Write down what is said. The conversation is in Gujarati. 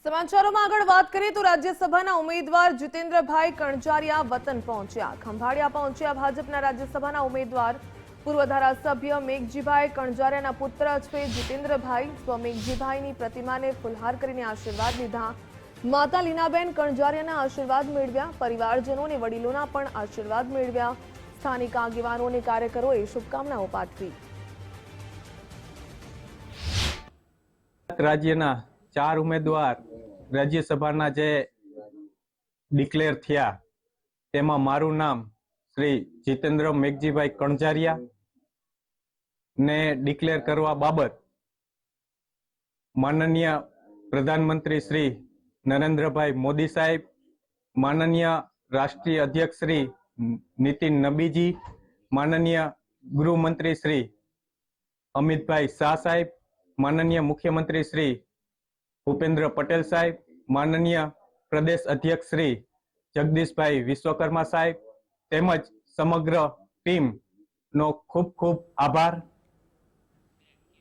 સમાચારોમાં આગળ વાત કરીએ તો રાજ્યસભાના ઉમેદવાર જીતેન્દ્રભાઈ કણજારિયા વતન પહોંચ્યા. ખંભાળિયા પહોંચ્યા ભાજપના રાજ્યસભાના ઉમેદવાર પૂર્વ ધારાસભ્ય મેઘજીભાઈ કણજારિયાના પુત્ર છે જીતેન્દ્રભાઈ. તો મેઘજીભાઈની પ્રતિમાને ફુલહાર કરીને આશીર્વાદ લીધા. માતા લીનાબેન કણજારિયાના આશીર્વાદ મેળવ્યા. પરિવારજનો અને વડીલોના પણ આશીર્વાદ મેળવ્યા. સ્થાનિક આગેવાનો અને કાર્યકરોએ શુભકામનાઓ પાઠવી. રાજ્યના 4 ઉમેદવાર રાજ્યસભાના જે ડિક્લેર થયા તેમાં મારું નામ શ્રી જીતેન્દ્ર મેઘજીભાઈ કણજારિયા ને ડિક્લેર કરવા બાબત માનનીય પ્રધાનમંત્રી શ્રી નરેન્દ્રભાઈ મોદી સાહેબ, માનનીય રાષ્ટ્રીય અધ્યક્ષ શ્રી નીતિન નબીજી, માનનીય ગૃહમંત્રી શ્રી અમિતભાઈ શાહ સાહેબ, માનનીય મુખ્યમંત્રી શ્રી ભૂપેન્દ્ર પટેલ સાહેબ, માનનીય પ્રદેશ અધ્યક્ષ શ્રી જગદીશભાઈ વિશ્વકર્મા સાહેબ તેમજ સમગ્ર ટીમનો ખૂબ ખૂબ આભાર.